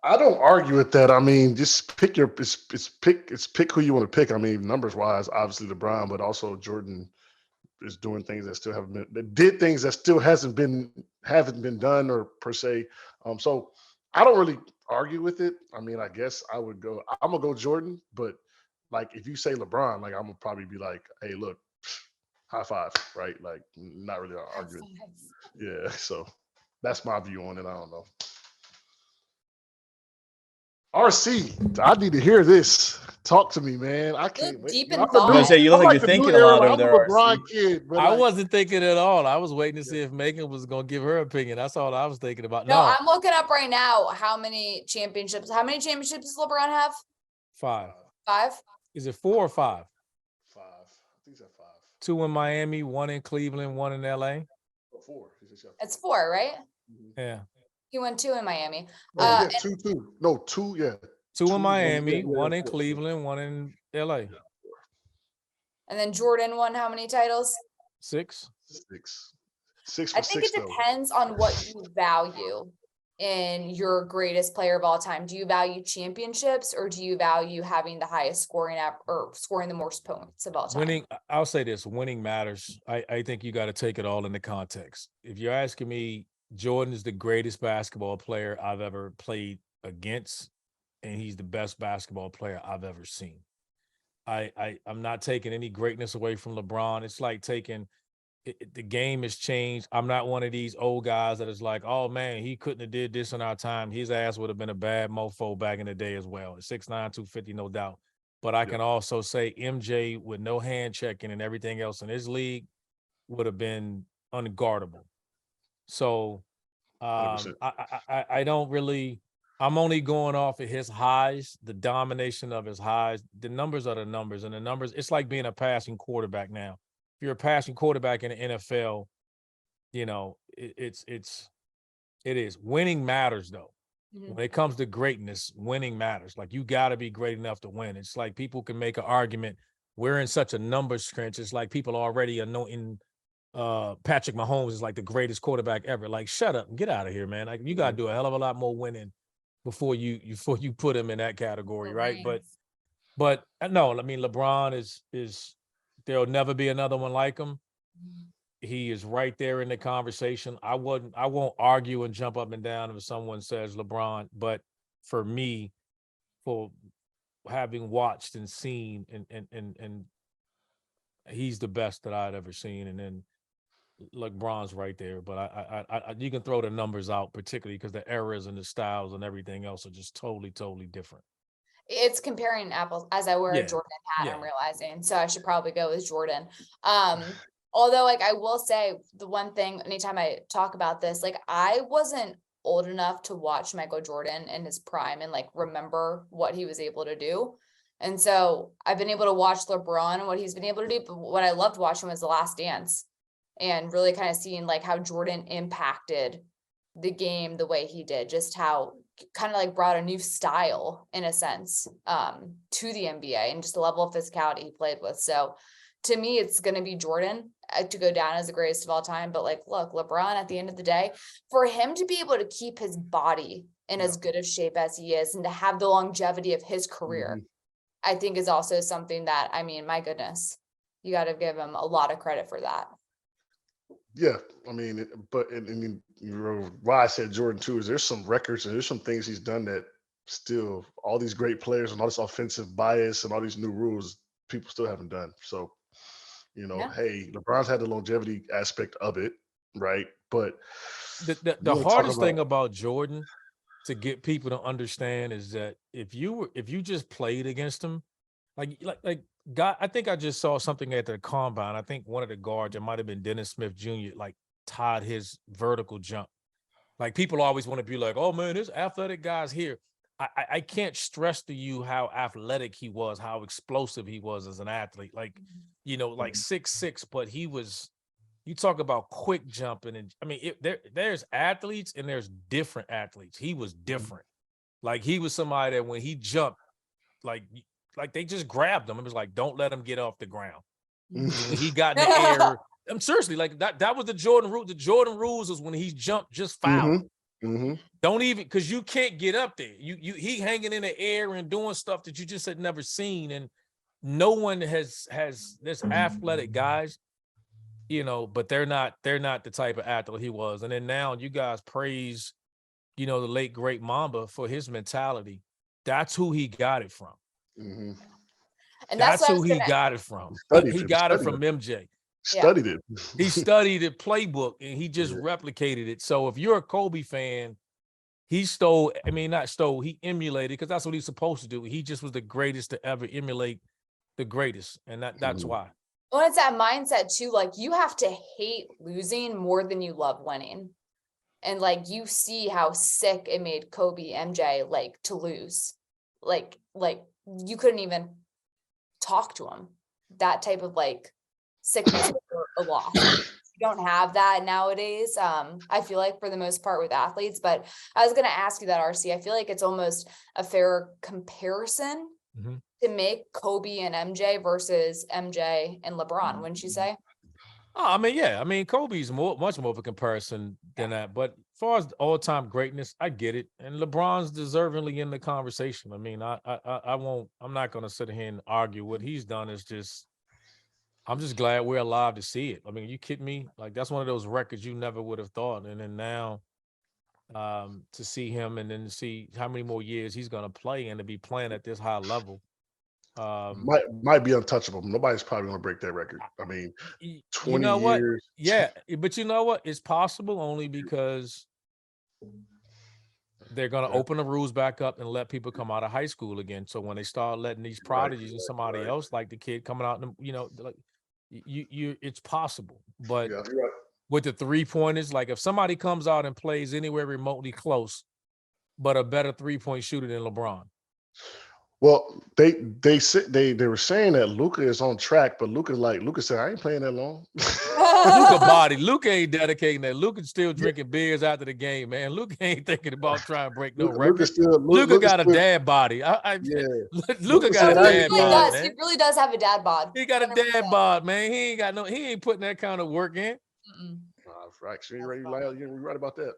I don't argue with that. I mean, just pick your pick who you want to pick. I mean, numbers wise, obviously LeBron, but also Jordan is doing things that still haven't been that did things that still haven't been done or per se. So I don't really argue with it. I mean, I guess I would go. I'm gonna go Jordan, but like if you say LeBron, like I'm gonna probably be like, hey, look, high five, right? Like not really High arguing. fives. Yeah. So that's my view on it. I don't know. RC, I need to hear this. Talk to me, man. I You can't look wait. deep You in know, I was gonna thought. say you look I'm like like you're the new thinking a era. lot Like over I'm a there, LeBron RC. kid, but I like, wasn't thinking at all. I was waiting to yeah. see if Megan was gonna give her opinion. That's all I was thinking about. No, No, I'm looking up right now how many championships. How many championships does LeBron have? 5. 5. Is it 4 or 5? Five. I think he's at five. 2 in Miami, 1 in Cleveland, 1 in LA. Oh, four. He's at It's four. 4, right? Mhm. Yeah. He won 2 in Miami. Oh Yeah. yeah, two. No, two. Yeah, 2 in two. One. Miami, Yeah, 1 in four. Cleveland, 1 in LA. Yeah, And then Jordan won how many titles? 6. six. Six I for think it six though. depends on what you value in your greatest player of all time. Do you value championships or do you value having the highest scoring or scoring the most points of all time? Winning, I'll say this, winning matters. I think you got to take it all into context. If you're asking me, Jordan is the greatest basketball player I've ever played against, and he's the best basketball player I've ever seen. I'm not taking any greatness away from LeBron. It's like taking the game has changed. I'm not one of these old guys that is like, oh man, he couldn't have did this in our time. His ass would have been a bad mofo back in the day as well. 6'9", 250, no doubt. But I can also say MJ with no hand checking and everything else in his league would have been unguardable. So 100%. I don't really. I'm only going off of his highs, the domination of his highs. The numbers are the numbers, and the numbers. It's like being a passing quarterback now. If you're a passing quarterback in the NFL, you know it is winning matters though. Mhm. When it comes to greatness, winning matters. Like you got to be great enough to win. It's like people can make an argument. We're in such a numbers crunch. It's like people already anointing Patrick Mahomes is like the greatest quarterback ever. Like, shut up and get out of here, man. Like you got to do a hell of a lot more winning before you put him in that category, The right? rings. But no, I mean LeBron is there'll never be another one like him. He is right there in the conversation. I won't argue and jump up and down if someone says LeBron, but for me, for having watched and seen and he's the best that I'd ever seen. And then LeBron's right there. But I you can throw the numbers out, particularly because the eras and the styles and everything else are just totally different. It's comparing apples as I wear a Yeah. Jordan hat, Yeah. I'm realizing. So I should probably go with Jordan. Although like I will say the one thing anytime I talk about this, like I wasn't old enough to watch Michael Jordan in his prime and like remember what he was able to do. And so I've been able to watch LeBron and what he's been able to do. But what I loved watching was The Last Dance and really kind of seeing like how Jordan impacted the game the way he did, just how kind of like brought a new style in a sense to the NBA and just the level of physicality he played with. So to me, it's going to be Jordan to go down as the greatest of all time. But like, look, LeBron at the end of the day, for him to be able to keep his body in as good of shape as he is and to have the longevity of his career, I think is also something that, I mean, my goodness, you got to give him a lot of credit for that. Yeah, I mean, you know, why I said Jordan too is there's some records and there's some things he's done that still all these great players and all this offensive bias and all these new rules people still haven't done. So, you know, Yeah. hey, LeBron's had the longevity aspect of it, right? But The you want to talk hardest about thing about Jordan to get people to understand is that if you just played against him, like God, I think I just saw something at the combine. I think one of the guards, it might have been Dennis Smith Jr., like tied his vertical jump. Like people always want to be like, oh man, this athletic guy's here. I can't stress to you how athletic he was, how explosive he was as an athlete. Like, you know, like 6'6", but he was. You talk about quick jumping, and I mean, there's athletes and there's different athletes. He was different. Like he was somebody that when he jumped, like they just grabbed him. It was like, don't let him get off the ground. When he got in the air, I'm seriously like that was the Jordan rule. The Jordan rules was when he jumped, just foul. Mm-hmm. Don't even, because you can't get up there. He hanging in the air and doing stuff that you just had never seen, and no one has this athletic guys, but they're not the type of athlete he was. And then now you guys praise, the late great Mamba for his mentality. That's who he got it from. Mm-hmm. And That's who he got it from. He got it from MJ. Studied it. He studied the playbook and he just replicated it. So if you're a Kobe fan, he he emulated, because that's what he's supposed to do. He just was the greatest to ever emulate the greatest. And that's why. Well, it's that mindset too. Like, you have to hate losing more than you love winning. And like, you see how sick it made Kobe, MJ, like, to lose. Like you couldn't even talk to him. That type of like sickness or a loss. You don't have that nowadays. I feel like, for the most part, with athletes. But I was going to ask you that, RC. I feel like it's almost a fair comparison to make Kobe and MJ versus MJ and LeBron, wouldn't you say? Oh, I mean, yeah. I mean, Kobe's much more of a comparison than that. But as far as all-time greatness, I get it. And LeBron's deservingly in the conversation. I mean, I'm not going to sit here and argue. What he's done is just, I'm just glad we're alive to see it. I mean, you kidding me? Like, that's one of those records you never would have thought. And then now to see him, and then to see how many more years he's going to play, and to be playing at this high level. Might be untouchable. Nobody's probably going to break that record. I mean, 20 years. What? Yeah, but you know what? It's possible only because they're going to open the rules back up and let people come out of high school again. So when they start letting these prodigies and somebody else, like the kid coming out, and like it's possible. But with the 3-pointers, like, if somebody comes out and plays anywhere remotely close, but a better 3-point shooter than LeBron. Well, they were saying that Luka is on track, but Luka said, I ain't playing that long. Luka ain't dedicating that. Luka's still drinking beers after the game, man. Luka ain't thinking about trying to break no record. Luka got a dad body. Luka got a dad bod, man. He really does have a dad bod. He got a dad bod, man. He ain't putting that kind of work in. Right. You're right about that.